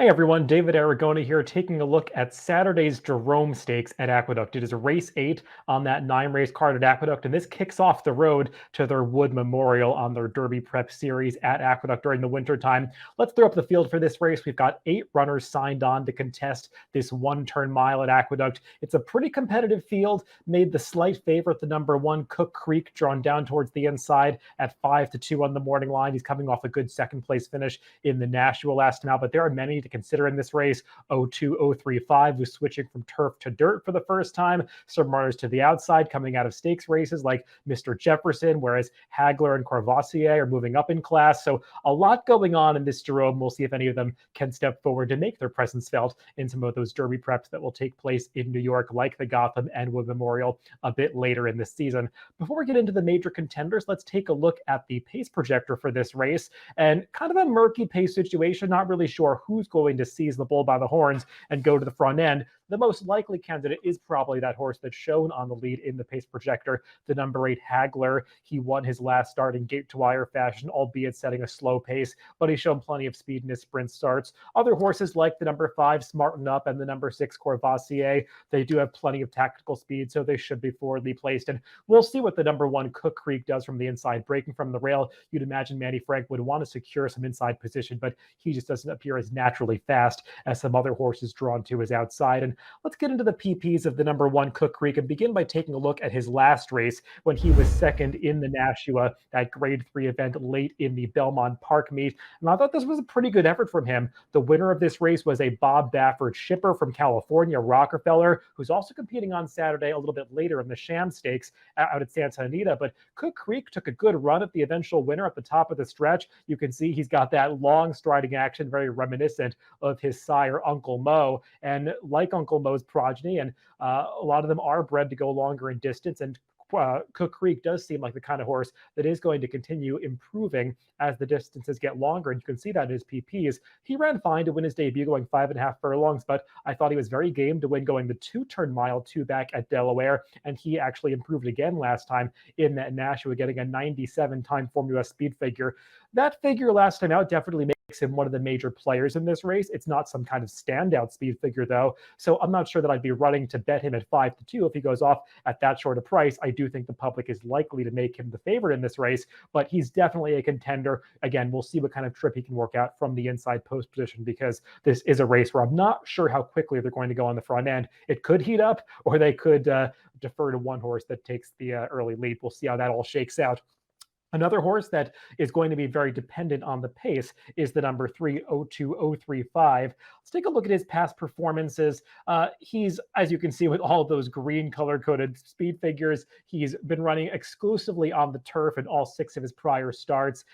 everyone, David Aragona here, taking a look at Saturday's Jerome Stakes at Aqueduct. It is race 8 on that 9-race card at Aqueduct, and this kicks off the road to their Wood Memorial on their Derby Prep Series at Aqueduct during the wintertime. Let's throw up the field for this race. We've got 8 runners signed on to contest this one-turn mile at Aqueduct. It's a pretty competitive field, made the slight favorite, the number 1 Cook Creek, drawn down towards the inside at 5-2 on the morning line. He's coming off a good second-place finish in the Nashua last time out, but there are many to consider in this race. 02035 who's switching from turf to dirt for the first time. Some runners to the outside coming out of stakes races like Mr. Jefferson, whereas Hagler and Courvoisier are moving up in class. So a lot going on in this Jerome. We'll see if any of them can step forward to make their presence felt in some of those Derby preps that will take place in New York, like the Gotham and Wood Memorial a bit later in this season. Before we get into the major contenders, let's take a look at the pace projector for this race, and kind of a murky pace situation. Not really sure who's going to seize the bull by the horns and go to the front end. The most likely candidate is probably that horse that's shown on the lead in the pace projector, the number 8 Hagler. He won his last start in gate to wire fashion, albeit setting a slow pace, but he's shown plenty of speed in his sprint starts. Other horses like the number 5 Smarten Up and the number 6 Courvoisier, they do have plenty of tactical speed, so they should be forwardly placed. And we'll see what the number 1 Cook Creek does from the inside, breaking from the rail. You'd imagine Manny Frank would want to secure some inside position, but he just doesn't appear as naturally fast as some other horses drawn to his outside. And let's get into the PPs of the number 1 Cook Creek and begin by taking a look at his last race when he was second in the Nashua, that grade 3 event late in the Belmont Park meet. And I thought this was a pretty good effort from him. The winner of this race was a Bob Baffert shipper from California, Rockefeller, who's also competing on Saturday a little bit later in the Sham Stakes out at Santa Anita. But Cook Creek took a good run at the eventual winner at the top of the stretch. You can see he's got that long striding action, very reminiscent of his sire, Uncle Mo. And like Uncle Mo's progeny, and a lot of them are bred to go longer in distance, and Cook Creek does seem like the kind of horse that is going to continue improving as the distances get longer. And you can see that in his PPs. He ran fine to win his debut going 5.5 furlongs, but I thought he was very game to win going the 2-turn mile 2 back at Delaware. And he actually improved again last time in that Nashua, getting a 97 time Formula Speed figure. That figure last time out definitely makes him one of the major players in this race. It's not some kind of standout speed figure, though, so I'm not sure that I'd be running to bet him at 5-2 if he goes off at that short a price. I do think the public is likely to make him the favorite in this race, but he's definitely a contender. Again, we'll see what kind of trip he can work out from the inside post position, because this is a race where I'm not sure how quickly they're going to go on the front end. It could heat up, or they could defer to one horse that takes the early lead. We'll see how that all shakes out. Another horse that is going to be very dependent on the pace is the number 3, 02035. Let's take a look at his past performances. He's, as you can see with all of those green color-coded speed figures, he's been running exclusively on the turf in all 6 of his prior starts.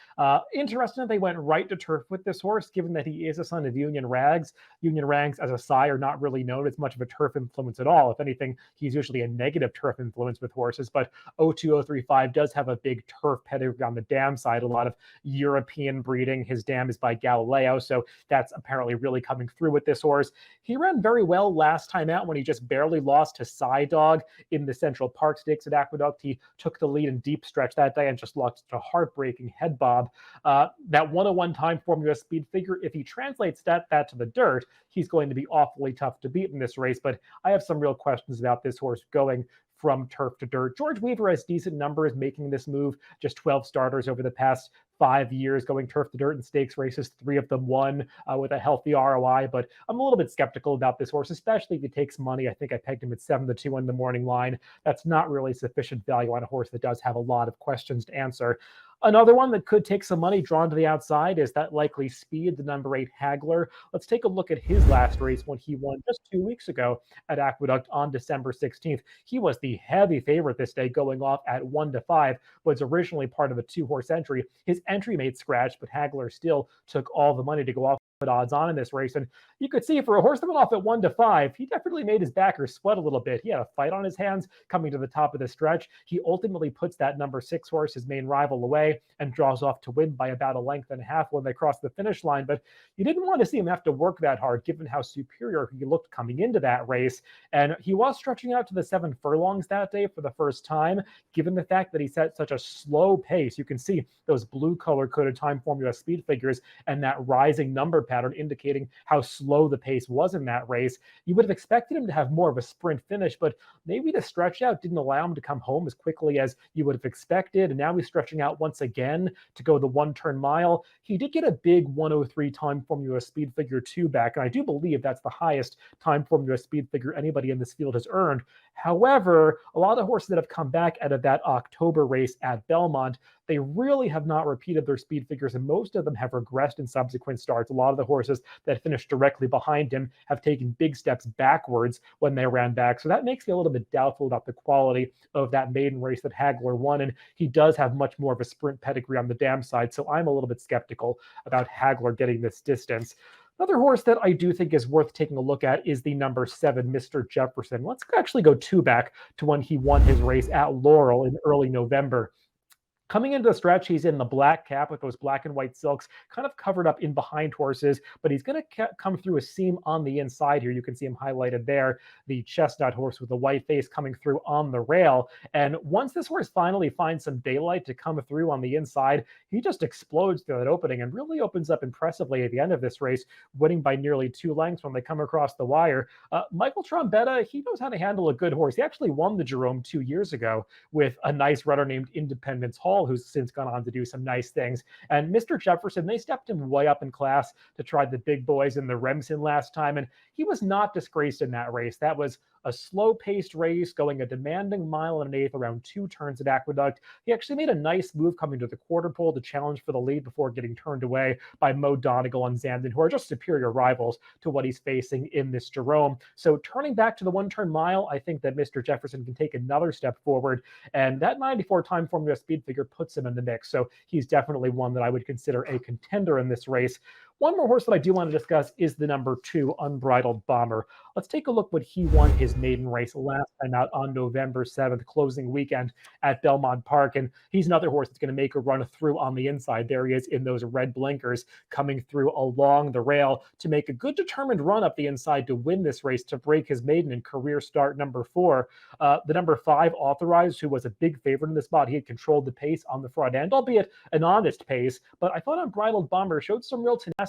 Interesting that they went right to turf with this horse, given that he is a son of Union Rags. Union Rags, as a sire, not really known as much of a turf influence at all. If anything, he's usually a negative turf influence with horses, but 02035 does have a big turf pedigree on the dam side, a lot of European breeding. His dam is by Galileo, so that's apparently really coming through with this horse. He ran very well last time out when he just barely lost to Psy Dog in the Central Park Stakes at Aqueduct. He took the lead in deep stretch that day and just lost a heartbreaking head bob. That 101 time Formula Speed figure, if he translates that to the dirt, he's going to be awfully tough to beat in this race, but I have some real questions about this horse going from turf to dirt. George Weaver has decent numbers making this move, just 12 starters over the past 5 years going turf to dirt in stakes races. 3 of them won with a healthy ROI, but I'm a little bit skeptical about this horse, especially if he takes money. I think I pegged him at 7-2 on the morning line. That's not really sufficient value on a horse that does have a lot of questions to answer. Another one that could take some money drawn to the outside is that likely speed, the number 8 Hagler. Let's take a look at his last race when he won just 2 weeks ago at Aqueduct on December 16th. He was the heavy favorite this day, going off at 1-5, was originally part of a 2-horse entry. His entry made scratch, but Hagler still took all the money to go off odds on in this race. And you could see for a horse that went off at 1-5, he definitely made his backers sweat a little bit. He had a fight on his hands coming to the top of the stretch. He ultimately puts that number 6 horse, his main rival, away and draws off to win by about a length and a half when they cross the finish line. But you didn't want to see him have to work that hard, given how superior he looked coming into that race. And he was stretching out to the 7 furlongs that day for the first time, given the fact that he set such a slow pace. You can see those blue color coded time formula speed figures and that rising number pattern indicating how slow the pace was in that race. You would have expected him to have more of a sprint finish, but maybe the stretch out didn't allow him to come home as quickly as you would have expected. And now he's stretching out once again to go the one turn mile. He did get a big 103 time formula speed figure 2 back, and I do believe that's the highest time formula speed figure anybody in this field has earned. However, a lot of horses that have come back out of that October race at Belmont, they really have not repeated their speed figures, and most of them have regressed in subsequent starts. A lot of the horses that finished directly behind him have taken big steps backwards when they ran back. So that makes me a little bit doubtful about the quality of that maiden race that Hagler won. And he does have much more of a sprint pedigree on the dam side. So I'm a little bit skeptical about Hagler getting this distance. Another horse that I do think is worth taking a look at is the number 7, Mr. Jefferson. Let's actually go 2 back to when he won his race at Laurel in early November. Coming into the stretch, he's in the black cap with those black and white silks, kind of covered up in behind horses, but he's going to come through a seam on the inside here. You can see him highlighted there, the chestnut horse with the white face coming through on the rail. And once this horse finally finds some daylight to come through on the inside, he just explodes through that opening and really opens up impressively at the end of this race, winning by nearly 2 lengths when they come across the wire. Michael Trombetta, he knows how to handle a good horse. He actually won the Jerome 2 years ago with a nice runner named Independence Hall, who's since gone on to do some nice things. And Mr. Jefferson, they stepped him way up in class to try the big boys in the Remsen last time, and he was not disgraced in that race. That was a slow-paced race, going a demanding 1.125 miles around 2 turns at Aqueduct. He actually made a nice move coming to the quarter pole to challenge for the lead before getting turned away by Mo Donegal and Zandon, who are just superior rivals to what he's facing in this Jerome. So turning back to the 1 turn mile, I think that Mr. Jefferson can take another step forward, and that 94 time formula speed figure puts him in the mix. So he's definitely one that I would consider a contender in this race. One more horse that I do want to discuss is the number 2, Unbridled Bomber. Let's take a look what he won his maiden race last time out on November 7th, closing weekend at Belmont Park. And he's another horse that's going to make a run through on the inside. There he is in those red blinkers coming through along the rail to make a good determined run up the inside to win this race, to break his maiden and career start number 4. The number 5, Authorized, who was a big favorite in this spot. He had controlled the pace on the front end, albeit an honest pace. But I thought Unbridled Bomber showed some real tenacity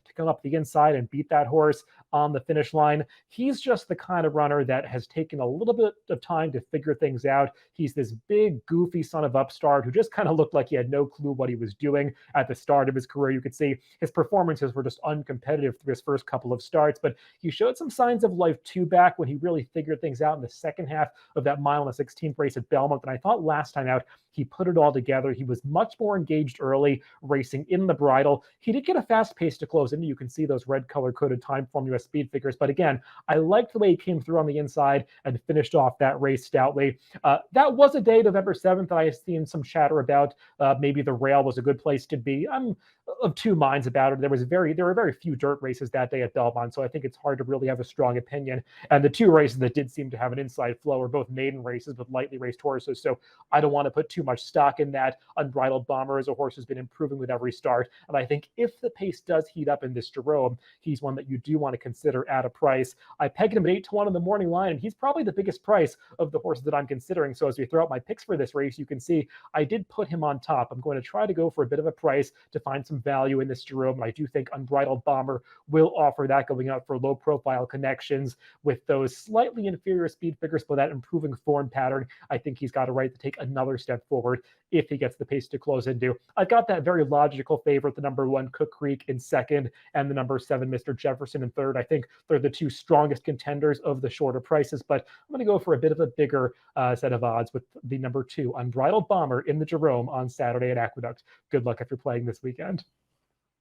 to come up the inside and beat that horse on the finish line. He's just the kind of runner that has taken a little bit of time to figure things out. He's this big, goofy son of upstart who just kind of looked like he had no clue what he was doing at the start of his career. You could see his performances were just uncompetitive through his first couple of starts, but he showed some signs of life 2 back when he really figured things out in the second half of that 1.16 race at Belmont. And I thought last time out, he put it all together. He was much more engaged early, racing in the bridle. He did get a fast pace to close into. You can see those red color-coded time formula speed figures. But again, I liked the way he came through on the inside and finished off that race stoutly. That was a day, November 7th, that I have seen some chatter about. Maybe the rail was a good place to be. I'm of 2 minds about it. There were very few dirt races that day at Belmont, so I think it's hard to really have a strong opinion. And the 2 races that did seem to have an inside flow were both maiden races with lightly raced horses. So I don't want to put too much stock in that. Unbridled Bomber is a horse who's been improving with every start. And I think if the pace does heat up in this Jerome, he's one that you do want to consider at a price. I pegged him at 8-1 in the morning line, and he's probably the biggest price of the horses that I'm considering. So as we throw out my picks for this race, you can see I did put him on top. I'm going to try to go for a bit of a price to find some value in this Jerome. And I do think Unbridled Bomber will offer that, going out for low profile connections with those slightly inferior speed figures, but that improving form pattern. I think he's got a right to take another step forward if he gets the pace to close into. I've got that very logical favorite, the number 1, Cook Creek, in second, and the number 7, Mr. Jefferson, in third. I think they're the 2 strongest contenders of the shorter prices, but I'm going to go for a bit of a bigger set of odds with the number 2, Unbridled Bomber, in the Jerome on Saturday at Aqueduct. Good luck if you're playing this weekend.